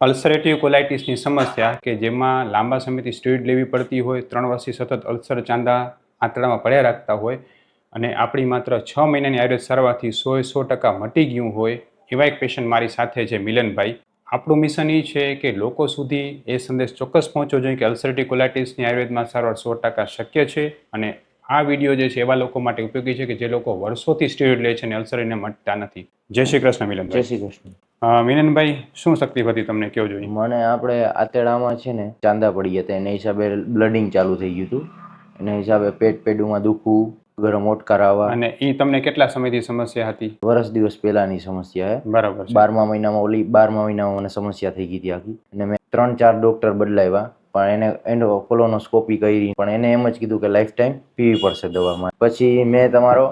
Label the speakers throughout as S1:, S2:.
S1: Ulcerative કોલાઇટિસની સમસ્યા કે જેમાં લાંબા સમયથી સ્ટીરોઇડ લેવી પડતી હોય, 3 વર્ષથી સતત અલ્સર ચાંદા આંતરડામાં પડ્યા રાખતા હોય અને આપણી માત્ર 6 મહિનાની આયુર્વેદ સારવારથી 100% મટી ગયું હોય એવા એક પેશન્ટ મારી સાથે છે મિલનભાઈ. આપણું મિશન એ છે કે લોકો સુધી એ સંદેશ ચોક્કસ પહોંચવો જોઈએ કે અલ્સરેટિવ કોલાઇટિસની આયુર્વેદમાં સારવાર 100% શક્ય છે અને આ વિડીયો જે છે એવા લોકો માટે ઉપયોગી છે કે જે લોકો વર્ષોથી સ્ટીરોઇડ લે છે અને અલ્સર એને મટતા નથી. જય શ્રી કૃષ્ણ
S2: જય
S1: મિલનભાઈ.
S2: શ્રી કૃષ્ણ.
S1: મિલનભાઈ, શું તકલીફ હતી તમને કેવું જોઈએ?
S2: મને આપણે આંતરડામાં છે ને ચાંદા પડી ગયા હતા, એના હિસાબે બ્લડિંગ ચાલુ થઈ ગયું હતું. એના હિસાબે પેટમાં દુખવું, ગરમ ઓટકાર આવવા.
S1: અને એ તમને કેટલા સમયથી સમસ્યા હતી?
S2: વર્ષ દિવસ પહેલાની સમસ્યા હે.
S1: બરાબર છે.
S2: 12મા મહિનામાં મને સમસ્યા થઈ ગઈ હતી આખી, અને મેં 3-4 ડોક્ટર બદલાવ્યા, પણ એને કોલોનોસ્કોપી કરી, પણ એને એમ જ કીધું કે લાઈફ ટાઈમ પીવી પડશે દવામાં. પછી મેં તમારો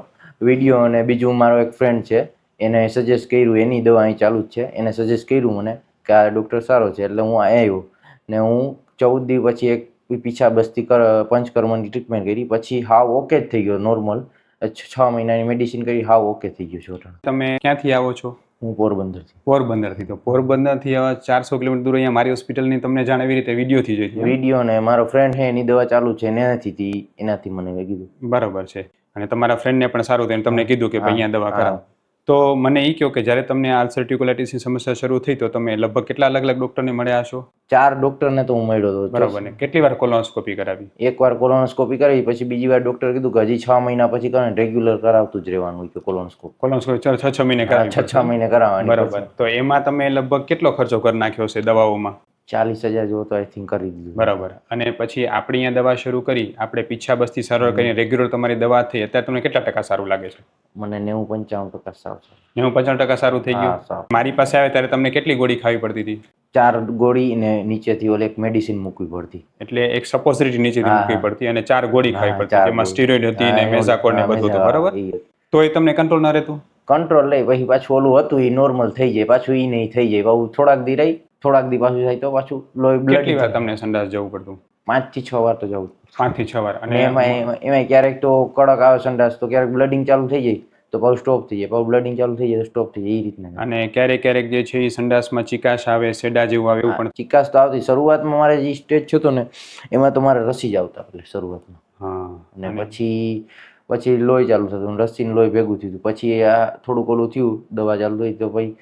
S2: વિડીયો અને બીજું મારો એક ફ્રેન્ડ છે એને સજેસ્ટ કર્યું, એની દવા અહીં ચાલુ જ છે, એને સજેસ્ટ કર્યું મને કે આ ડૉક્ટર સારો છે, એટલે હું આવ્યો ને હું 14 દિવસ પછી એક પીછા બસ્તી પંચકર્મની ટ્રીટમેન્ટ કરી, પછી હાવ ઓકે જ થઈ ગયો, નોર્મલ. 6 મહિનાની મેડિસિન કરી, હાવ ઓકે થઈ ગયો છું.
S1: તમે ક્યાંથી આવો છો?
S2: હું પોરબંદરથી.
S1: પોરબંદરથી. તો પોરબંદરથી 400 કિલોમીટર દૂર અહીંયા મારી હોસ્પિટલની તમને જાણ એવી રીતે વિડીયોથી જોઈ હતી?
S2: વિડીયો ને મારો ફ્રેન્ડ છે એની દવા ચાલુ છે, એનાથી મને કીધું.
S1: બરાબર છે. અને તમારા ફ્રેન્ડને પણ સારું થયું, તમને કીધું કે ભાઈ અહીંયા દવા કરાવો. તો મને એ કહો કે જ્યારે તમને અલ્સરેટિવ કોલાઇટિસની સમસ્યા શરૂ થઈ તો તમે લગભગ કેટલા અલગ અલગ ડૉક્ટરને મળ્યા હશો?
S2: 4 ડૉક્ટરને તો હું મળ્યો હતો.
S1: બરાબર. ને કેટલી વાર કોલોનોસ્કોપી કરાવી?
S2: એકવાર કોલોનોસ્કોપી કરાવી, પછી બીજી વાર ડૉક્ટર કીધું કે હજી 6 મહિના પછી કરે, રેગ્યુલર કરાવતું જ રહેવાનું હોય કે
S1: કોલોનોસ્કોપી 6 મહિને કરાવી?
S2: 6 મહિને કરાવવાની.
S1: બરાબર. તો એમાં તમે લગભગ કેટલો ખર્ચો કરી નાખ્યો છે દવાઓમાં?
S2: 40,000 જેવો તો આઈ થિંક કરી દીધું.
S1: બરાબર. અને પછી આપણે અહીંયા દવા શરૂ કરી, આપણે પીછા બસ્તી સારવાર કરીને રેગ્યુલર તમારી દવા થઈ, અત્યારે તમને કેટલા ટકા સારું લાગે છે?
S2: મને 90-95% સારું છે.
S1: 90-95% સારું થઈ ગયું? મારી પાસે આવે ત્યારે તમને કેટલી ગોળી ખાવી પડતી હતી?
S2: 4 ગોળી ને નીચેથી ઓલી એક મેડિસિન મૂકવી પડતી.
S1: એટલે એક સપોઝિટરી નીચેથી મૂકવી પડતી અને 4 ગોળી ખાવી પડતી, જેમાં સ્ટીરોઇડ હતી ને મેઝાકોડ ને બધું હતું. બરાબર. તો એ તમને કંટ્રોલ ન રહેતું?
S2: કંટ્રોલ લઈ પછી પાછું ઓલું હતું એ નોર્મલ થઈ જાય, પાછું એ નહીં થઈ જાય, બહુ થોડાક દી રહી, થોડાક દી પાછું થાય તો પાછું લોહી બ્લડ.
S1: કેટલી વાર તમને સંડાસ જવું પડતું?
S2: 5 થી 6 વાર તો જવું.
S1: 5 થી 6 વાર. અને
S2: એમાં ક્યારેક તો કડક આવે સંડાસ તો ક્યારેક બ્લડિંગ ચાલુ થઈ જાય તો પાછું સ્ટોપ થઈ જાય, પાછું બ્લડિંગ ચાલુ થઈ જાય તો સ્ટોપ થઈ જાય, એ રીતના.
S1: અને ક્યારેક જે છે એ સંડાસમાં ચિકાશ આવે, સેડા જેવું આવે, એવું પણ?
S2: ચિકાશ તો આવતી. શરૂઆતમાં મારે જે સ્ટેજ થયો ને એમાં તો મારે રસી જ આવતા એટલે શરૂઆતમાં.
S1: હા.
S2: અને પછી લોહી ચાલુ થતું, રસીનું લોહી ભેગું થયું, પછી આ થોડુંક ઓલું થયું, દવા ચાલુ થઈ તો પછી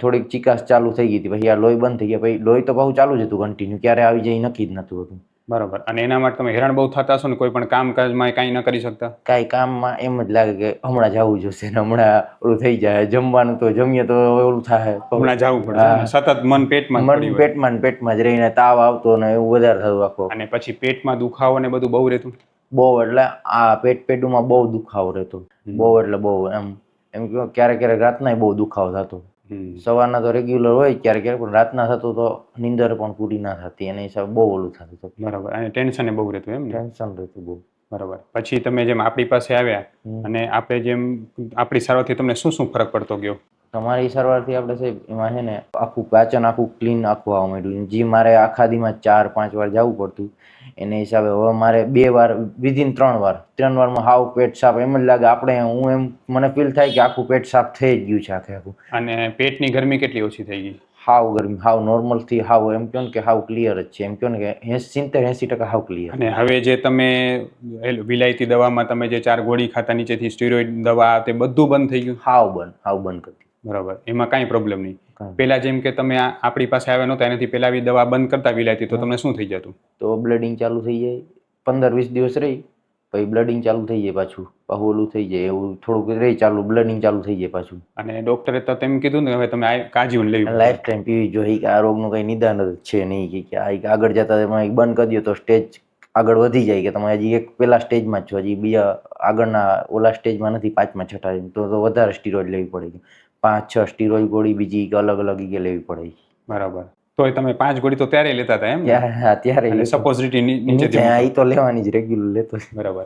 S2: થોડીક ચિકાશ ચાલુ થઈ ગઈ હતી, પછી આ લોહી બંધ થઈ ગયા, પછી લોહી તો પાછું ચાલુ જ હતું કન્ટિન્યુ, ક્યારે આવી જાય નક્કી જ નતું હતું.
S1: બરાબર. અને એના માટે તમે હેરાન બહુ થતા હશો ને? કોઈ પણ કામકાજમાં કાંઈ ન કરી શકતા?
S2: કાંઈ કામમાં એમ જ લાગે કે હમણાં જવું જોશે ને હમણાં ઓલું થઈ જાય, જમવાનું તો જમીએ તો ઓલું થાય,
S1: હમણાં જવું પડે. સતત મન
S2: પેટમાં જ રહીને તાવ આવતો ને એવું વધારે થતું આખો.
S1: અને પછી પેટમાં દુખાવો ને બધું બહુ રહેતું?
S2: બહુ, એટલે આ પેટમાં બહુ દુખાવો રહેતો, બહુ એટલે બહુ. એમ કહો ક્યારેક રાતના બહુ દુખાવો થતો. સવારના તો રેગ્યુલર હોય ક્યારેક, પણ રાતના થતું તો નીંદર પણ પૂરી ના થતી, એના હિસાબે બહુ ઓલું થતું હતું.
S1: બરાબર. અને ટેન્શન બહુ રહેતું? એમ?
S2: ટેન્શન રહેતું બહુ.
S1: બરાબર. પછી તમે જેમ આપણી પાસે આવ્યા અને આપણે જેમ આપણી સારવારથી તમને શું શું ફરક પડતો ગયો?
S2: તમારી સારવારથી આપણે સાહેબ એમાં છે ને આખું પાચન આખું ક્લીન આખું આવવા માંડ્યું. જે મારે આખા દીમાં 4-5 વાર જવું પડતું, એને હિસાબે હવે મારે 2 વાર વિધિન 3 વારમાં હાવ પેટ સાફ. એમ જ લાગે મને ફીલ થાય કે આખું પેટ સાફ થઈ જ ગયું છે આખું.
S1: અને પેટની ગરમી કેટલી ઓછી થઈ ગઈ?
S2: હાવ ગરમી, હાવ નોર્મલ થી હાવ એમ કહો ને કે હાવ ક્લિયર જ છે, એમ કહો ને કે 70-80% હાવ ક્લિયર.
S1: અને હવે જે તમે વિલાયતી દવામાં તમે જે 4 ગોળી ખાતા નીચેથી સ્ટીરોઇડ દવા તે બધું બંધ થઈ ગયું?
S2: હાવ બંધ કરી.
S1: બરાબર. એમાં કાંઈ પ્રોબ્લેમ નહીં? પેલા જેમ કે તમે આપણી પાસે આવ્યા નહોતા એનાથી પેલા આવી દવા બંધ કરતા વિલાયતી તો તમને શું થઈ જતું?
S2: તો બ્લડિંગ ચાલુ થઈ જાય, 15-20 દિવસ રહી પછી બ્લડિંગ ચાલુ થઈ જાય, પાછું ઓલું થઈ જાય, એવું થોડુંક રહી ચાલુ, બ્લડિંગ ચાલુ થઈ જાય પાછું.
S1: અને ડોક્ટરે તો તેમ કીધું ને હવે તમે કાળજી લેવી,
S2: લાઈફ ટાઈમ પીવી જોઈએ, કે આ રોગનું કંઈ નિદાન જ છે નહીં, કે આગળ જતા તમે બંધ કરી દો તો સ્ટેજ આગળ વધી જાય, કે તમે હજી એક પેલા સ્ટેજમાં જ છો, હજી બીજા આગળના ઓલા સ્ટેજમાં નથી, 5મા-6ઠા, તો વધારે સ્ટીરોઇડ લેવી પડે, 5-6 સ્ટીરોઇડ ગોળી બીજી અલગ લેવી પડે.
S1: બરાબર. તો તમે 5 ગોળી તો ત્યારે લેતા હતા? એમ?
S2: ત્યારે
S1: સપોઝિટરી નીચે
S2: એ તો લેવાની જ, રેગ્યુલર લેતો.
S1: બરાબર.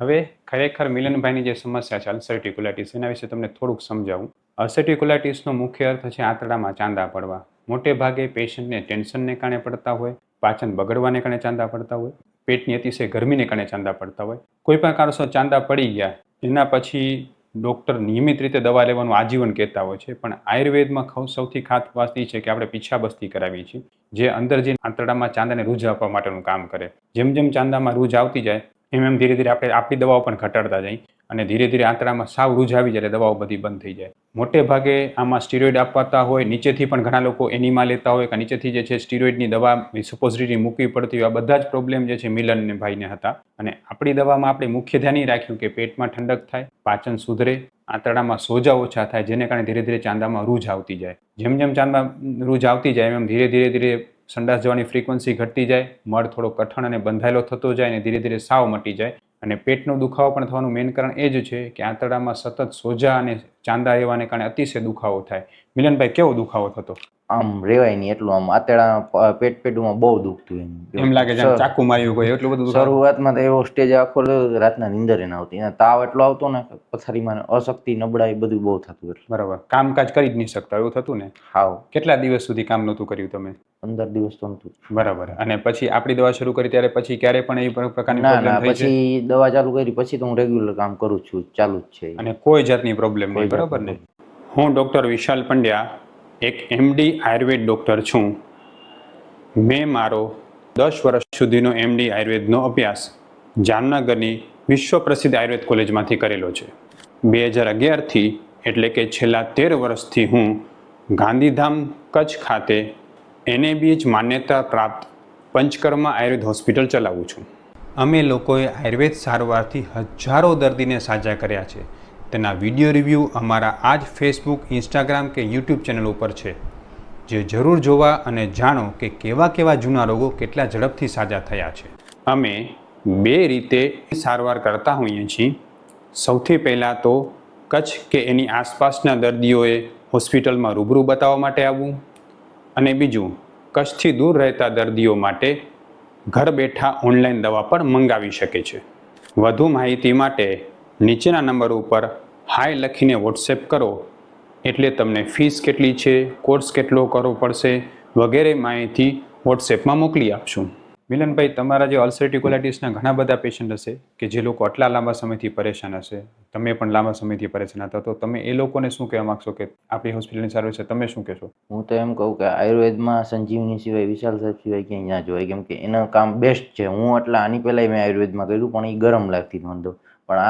S1: હવે ખરેખર મિલનભાઈની જે સમસ્યા છે અલ્સરેટિવ કોલાઇટિસ, એના વિશે તમને થોડુંક સમજાવું. અલ્સરેટિવ કોલાઇટિસનો મુખ્ય અર્થ છે આંતરડામાં ચાંદા પડવા. મોટે ભાગે પેશન્ટને ટેન્શનને કારણે પડતા હોય, પાચન બગડવાને કારણે ચાંદા પડતા હોય, પેટની અતિશય ગરમીને કારણે ચાંદા પડતા હોય. કોઈ પણ કારણસર ચાંદા પડી ગયા એના પછી ડૉક્ટર નિયમિત રીતે દવા લેવાનું આજીવન કહેતા હોય છે, પણ આયુર્વેદમાં સૌથી ખાસ વાત એ છે કે આપણે પીછાબસ્તી કરાવીએ છીએ, જે અંદર જે આંતરડામાં ચાંદાને રૂઝ આપવા માટેનું કામ કરે. જેમ જેમ ચાંદામાં રૂઝ આવતી જાય એમ ધીરે ધીરે આપણે આપણી દવાઓ પણ ઘટાડતા જઈએ અને ધીરે ધીરે આંતરડામાં સાવ રૂઝ આવી જાય એટલે દવાઓ બધી બંધ થઈ જાય. મોટે ભાગે આમાં સ્ટીરોઇડ આપવાતા હોય, નીચેથી પણ ઘણા લોકો એનિમા લેતા હોય કે નીચેથી જે છે સ્ટીરોઇડની દવા સપોઝિટરી મૂકવી પડતી હોય. આ બધા જ પ્રોબ્લેમ જે છે મિલન ને ભાઈને હતા. અને આપણી દવામાં આપણે મુખ્ય ધ્યાન એ રાખ્યું કે પેટમાં ઠંડક થાય, પાચન સુધરે, આંતરડામાં સોજા ઓછા થાય, જેને કારણે ધીરે ધીરે ચાંદામાં રૂઝ આવતી જાય. જેમ જેમ ચાંદામાં રૂઝ આવતી જાય એમ ધીરે ધીરે ધીરે સંડાસ જવાની ફ્રીક્વન્સી ઘટતી જાય, મળ થોડો કઠણ અને બંધાયેલો થતો જાય અને ધીરે ધીરે સાવ મટી જાય. અને પેટનો દુખાવો પણ થવાનું મેઇન કારણ એ જ છે કે આંતરડામાં સતત સોજા અને ચાંદા રહેવાને કારણે અતિશય દુખાવો થાય. મિલનભાઈ, કેવો દુખાવો થતો?
S2: આમ રેવાય નહીં એટલું, આમ આતેડા પેટમાં બહુ દુખતું
S1: એમ લાગે છે ચાકુ માર્યું કોઈ, એટલું બધું દુખાવો?
S2: શરૂઆતમાં તો એવો સ્ટેજ આખો રાતના નીંદરે ના આવતી, અને તાવ એટલો આવતો ને કે પથારીમાં અશક્તિ, નબળાઈ બધું બહુ થતું. એટલે
S1: બરાબર, કામકાજ કરી જ નહીં શકતા એવું થતું ને?
S2: હાવ.
S1: કેટલા દિવસ સુધી કામ નહોતું કર્યું તમે?
S2: 15 દિવસ તો નહોતું.
S1: બરાબર. અને પછી આપણી દવા શરૂ કરી ત્યારે પછી ક્યારે પણ એ પ્રકારની
S2: ના
S1: પ્રોબ્લેમ
S2: ના,
S1: થઈ છે?
S2: પછી દવા ચાલુ કરી પછી તો હું રેગ્યુલર કામ કરું છું, ચાલુ જ છે.
S1: અને કોઈ જાતની પ્રોબ્લેમ નહીં, બરાબર ને? હું ડૉક્ટર વિશાલ પંડ્યા, એક MD આયુર્વેદ ડૉક્ટર છું. મેં મારો 10 વર્ષ સુધીનો MD આયુર્વેદનો અભ્યાસ જામનગરની વિશ્વ પ્રસિદ્ધ આયુર્વેદ કોલેજમાંથી કરેલો છે. 2011થી એટલે કે છેલ્લા 13 વર્ષથી હું ગાંધીધામ કચ્છ ખાતે NABH માન્યતા પ્રાપ્ત પંચકર્મા આયુર્વેદ હોસ્પિટલ ચલાવું છું. અમે લોકોએ આયુર્વેદ સારવારથી હજારો દર્દીને સાજા કર્યા છે. તેના વિડીયો રિવ્યૂ અમારા આ જ ફેસબુક, ઇન્સ્ટાગ્રામ કે યુટ્યુબ ચેનલ ઉપર છે, જે જરૂર જોવા અને જાણો કે કેવા કેવા જૂના રોગો કેટલા ઝડપથી સાજા થયા છે. અમે 2 રીતે સારવાર કરતા હોઈએ છીએ. સૌથી પહેલાં તો કચ્છ કે એની આસપાસના દર્દીઓએ હોસ્પિટલમાં રૂબરૂ બતાવવા માટે આવવું, અને બીજું કચ્છથી દૂર રહેતા દર્દીઓ માટે ઘર બેઠા ઓનલાઈન દવા પણ મંગાવી શકે છે. વધુ માહિતી માટે નીચેના નંબર ઉપર હાય લખીને વોટ્સએપ કરો, એટલે તમને ફીસ કેટલી છે, કોર્સ કેટલો કરવો પડશે વગેરે માહિતી વોટ્સએપમાં મોકલી આપશું. મિલનભાઈ, તમારા જે અલ્સરેટિવ કોલાઇટિસના ઘણા બધા પેશન્ટ હશે કે જે લોકો આટલા લાંબા સમયથી પરેશાન હશે, તમે પણ લાંબા સમયથી પરેશાન હતા, તો તમે એ લોકોને શું કહેવા માગશો કે આપણી હોસ્પિટલની સારવાર છે, તમે શું કહેશો?
S2: હું તો એમ કહું કે આયુર્વેદમાં સંજીવની સિવાય, વિશાલ સાહેબ સિવાય ક્યાંય ના જોવાય, કેમ કે એનું કામ બેસ્ટ છે. હું એટલે આની પહેલાંય મેં આયુર્વેદમાં કર્યું, પણ એ ગરમ લાગતી વાંધો, પણ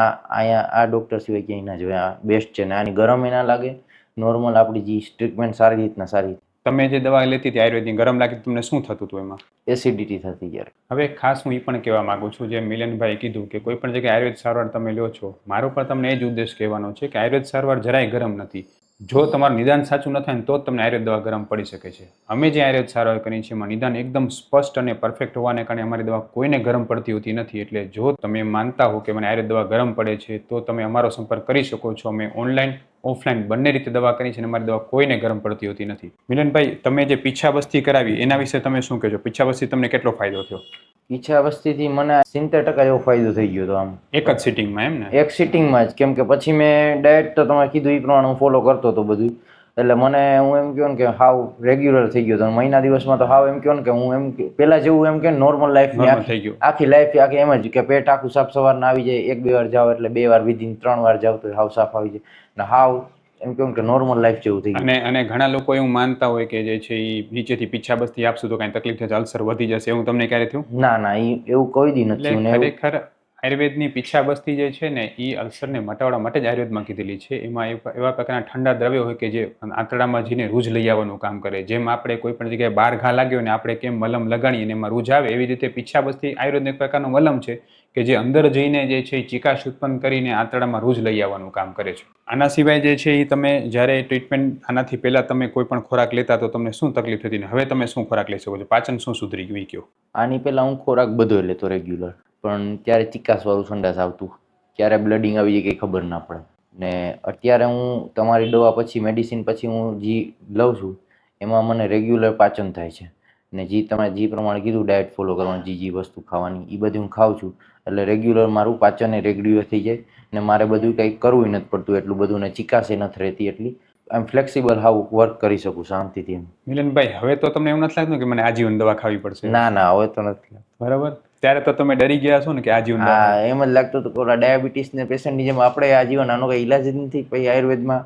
S2: આ ડૉક્ટર સિવાય ક્યાંય ના જોવાય. આ બેસ્ટ છે ને આની ગરમ ના લાગે, નોર્મલ આપણી જે ટ્રીટમેન્ટ સારી રીતના સારી.
S1: તમે જે દવા લેતી હતી આયુર્વેદની, ગરમ લાગી, તમને શું થતું હતું એમાં?
S2: એસિડિટી થતી જ્યારે.
S1: હવે ખાસ હું એ પણ કહેવા માગું છું, જેમ મિલનભાઈ કીધું કે કોઈ પણ જગ્યાએ આયુર્વેદ સારવાર તમે લો છો, મારો પણ તમને એ જ ઉદ્દેશ કહેવાનો છે કે આયુર્વેદ સારવાર જરાય ગરમ નથી. જો તમારું નિદાન સાચું ન થાય ને તો જ તમને આયુર્વેદ દવા ગરમ પડી શકે છે. અમે જે આયુર્વેદ સારવાર કરીએ છીએ એમાં નિદાન એકદમ સ્પષ્ટ અને પરફેક્ટ હોવાને કારણે અમારી દવા કોઈને ગરમ પડતી હોતી નથી. એટલે જો તમે માનતા હો કે મને આયુર્વેદ દવા ગરમ પડે છે તો તમે અમારો સંપર્ક કરી શકો છો. અમે ઓનલાઈન, ઓફલાઈન બંને રીતે દવા કરી છે અને અમારી દવા કોઈને ગરમ પડતી હોતી નથી. મિલનભાઈ, તમે જે પીછાબસ્તી કરાવી એના વિશે તમે શું કહેશો? પીછાબસ્તી તમને કેટલો ફાયદો થયો?
S2: પીછાબસ્તીથી મને 70% એવો ફાયદો થઈ ગયો હતો. આમ
S1: એક જ સિટિંગમાં? એમ ને?
S2: એક સિટિંગમાં જ, કેમ કે પછી મેં ડાયટ તો તમે કીધું એ પ્રમાણે હું ફોલો કરતો હતો બધું, એટલે મને હું એમ કહું ને કે હાવ રેગ્યુલર થઈ ગયો હતો. મહિના દિવસમાં તો હાવ એમ કહું ને કે હું એમ પહેલા જેવું એમ કે નોર્મલ લાઈફ
S1: થઈ ગયું.
S2: આખી લાઈફ આખી એમ જ કે પેટ આખું સાફ સવારના આવી જાય, 1-2 વાર જાઓ એટલે 2 વાર વિધિન 3 વાર જાઓ તો હાવ સાફ આવી જાય, ને હાવ એમ કહું કે નોર્મલ લાઈફ જેવું થઈ ગયું.
S1: અને ઘણા લોકો એવું માનતા હોય કે જે છે એ નીચેથી પીછાબસ્તી આપશું તો કાંઈ તકલીફ થશે, અલ્સર વધી જશે, એવું તમને ક્યારે થયું?
S2: ના ના, એવું કોઈ દી નથી.
S1: ખરેખર આયુર્વેદની પીછાબસ્તી જે છે ને એ અલ્સરને મટાડવા માટે જ આયુર્વેદમાં કીધેલી છે. એમાં એવા પ્રકારના ઠંડા દ્રવ્યો હોય કે જે આંતરડામાં જઈને રૂઝ લઈ આવવાનું કામ કરે. જેમ આપણે કોઈ પણ જગ્યાએ બાર ઘા લાગ્યો ને આપણે કેમ મલમ લગાડીએ ને એમાં રૂઝ આવે, એવી રીતે પીછાબસ્તી આયુર્વેદનો એક પ્રકારનો મલમ છે કે જે અંદર જઈને જે છે એ ચિકાશ ઉત્પન્ન કરીને આંતરડામાં રૂઝ લઈ આવવાનું કામ કરે છે. આના સિવાય જે છે એ તમે જ્યારે ટ્રીટમેન્ટ, આનાથી પહેલાં તમે કોઈ પણ ખોરાક લેતા તો તમને શું તકલીફ થતી ને હવે તમે શું ખોરાક લઈ શકો છો? પાચન શું સુધરી ગયું એ કહો.
S2: આની પહેલાં હું ખોરાક બધો લેતો રેગ્યુલર, પણ ત્યારે ચિકાસવાળું સંડાસ આવતું, ક્યારે બ્લડિંગ આવી જાય કંઈ ખબર ના પડે. ને અત્યારે હું તમારી દવા પછી, મેડિસિન પછી હું જે લઉં છું એમાં મને રેગ્યુલર પાચન થાય છે. ને તમે જે પ્રમાણે કીધું ડાયટ ફોલો કરવાની, જે વસ્તુ ખાવાની એ બધી હું ખાઉં છું, એટલે રેગ્યુલર મારું પાચન રેગ્યુલર થઈ જાય ને મારે બધું કંઈ કરવું નથી પડતું એટલું બધું, ને ચિકાસે નથી રહેતી એટલી. આમ ફ્લેક્સિબલ હાવ વર્ક કરી શકું શાંતિથી.
S1: મિલનભાઈ, હવે તો તમને એવું નથી લાગતું કે મને આજીવન દવા ખાવી પડશે?
S2: ના ના, હવે તો નથી.
S1: બરાબર. ત્યારે તો તમે ડરી ગયા છો ને કે આજીવન દવા.
S2: હા એમ જ લાગતું હતું કે ઓલા ડાયાબિટીસ ને પેશન્ટની જેમ આપણે આજીવન આનો કઈ ઈલાજ જ નથી. પછી આયુર્વેદમાં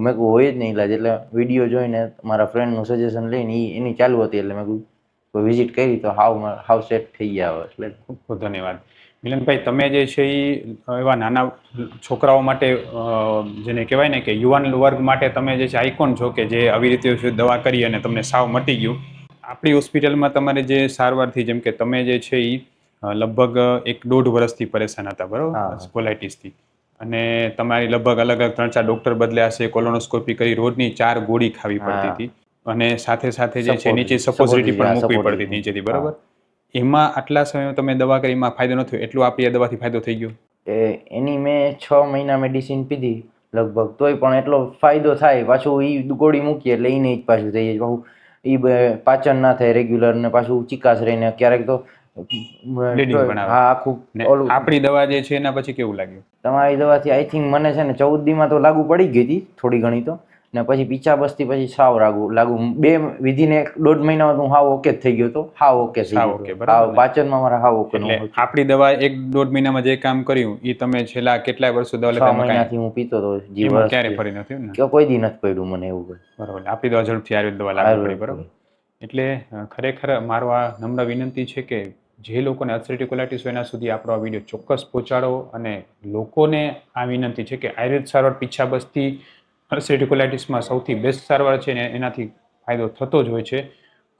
S2: મેં કહ્યું હોય જ નહીં ઈલાજ. એટલે વિડીયો જોઈને મારા ફ્રેન્ડનું સજેશન લઈને એની ચાલુ હતી. એટલે મેં કહ્યું વિઝિટ કરી તો હાવ સેટ થઈ ગયા હવે. એટલે
S1: ખૂબ ખૂબ ધન્યવાદ. મિલનભાઈ, તમે જે છે એ એવા નાના છોકરાઓ માટે જેને કહેવાય ને કે યુવાન વર્ગ માટે તમે જે છે આઇકોન છો કે જે આવી રીતે દવા કરી અને તમને સાવ મટી ગયું. આપણી હોસ્પિટલમાં તમારે જે સારવારથી જેમ કે તમે જે છે એ લગભગ 1.5 વર્ષથી પરેશાન હતા, બરાબર,
S2: હા.
S1: કોલાઇટિસથી, અને તમારી લગભગ અલગ અલગ 3-4 ડૉક્ટર બદલ્યા હશે, કોલોનોસ્કોપી કરી, રોજની 4 ગોળી ખાવી પડતી
S2: હા.
S1: હતી, અને સાથે સાથે જે છે નીચે
S2: Suppository,
S1: સપોઝિટરી પણ મૂકવી
S2: suppository.
S1: પડતી હતી નીચેથી,
S2: હા.
S1: બરાબર. એમાં આટલા સમયમાં તમે દવા કરી એમાં ફાયદો ન થયો, એટલું આપણી આ દવાથી ફાયદો થઈ ગયો.
S2: એની મેં 6 મહિના મેડિસિન પીધી લગભગ, તોય પણ એટલો ફાયદો થાય. પાછું ઈ ગોળી મૂકીએ એટલે ઈને જ પાછું થઈ જાય. પાછું પાચન ના થાય રેગ્યુલર, ને પાછું ચિકાસ રહીને ક્યારેક તો
S1: Bleeding પણ આવે.
S2: હા આખું
S1: ને
S2: ઓલું.
S1: આપણી દવા જે છે એના પછી કેવું લાગ્યું?
S2: તમારી દવાથી આઈ થિંક મને છે ને 14 દીમાં તો લાગુ પડી ગઈ હતી થોડી ઘણી તો. ને પછી પીછા બસથી પછી સાવ લાગુ 2 વિધિન 1.5 મહિનામાં તો હું હાવ ઓકે જ થઈ ગયો હતો. હાવ ઓકે થઈ
S1: સાવ
S2: ગયો
S1: okay,
S2: હતો.
S1: બરાબર
S2: હાવ
S1: ને?
S2: પાચનમાં મારા હાવ ઓકે
S1: એટલે આપણી દવા 1.5 મહિનામાં જે કામ કર્યું એ તમે છેલ્લા કેટલાય વર્ષો દવા
S2: 6
S1: લેતા
S2: મહિનાથી હું પીતો હતો.
S1: એમાં
S2: જીવન
S1: ક્યારે ફરી નથી ને?
S2: કે કોઈ દી નથી પડ્યું મને એવું કંઈ.
S1: બરાબર. આપણી દવા ઝડપથી આયુર્વેદ દવા લાગુ પડી,
S2: આયુર્વેદ
S1: બરાબર. એટલે ખરેખર મારો આ નમ્ર વિનંતી છે કે જે લોકોને અલ્સરેટિવ કોલાઇટિસ હોય એના સુધી આપણો આ વિડીયો ચોક્કસ પહોંચાડો. અને લોકોને આ વિનંતી છે કે આયુર્વેદ સારવાર પીછાબસથી અલ્સરેટિવ કોલાઇટિસમાં સૌથી બેસ્ટ સારવાર છે ને એનાથી ફાયદો થતો જ હોય છે.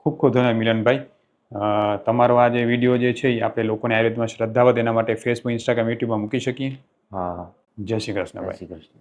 S1: ખૂબ ખૂબ ધન્યવાદ મિલનભાઈ. તમારો આ જે વિડીયો જે છે એ આપણે લોકોને આયુર્વેદમાં શ્રદ્ધા વધે એના માટે ફેસબુક, ઇન્સ્ટાગ્રામ, યુટ્યુબમાં મૂકી શકીએ.
S2: હા.
S1: જય શ્રી કૃષ્ણ
S2: જય
S1: ભાઈ.
S2: શ્રી કૃષ્ણ.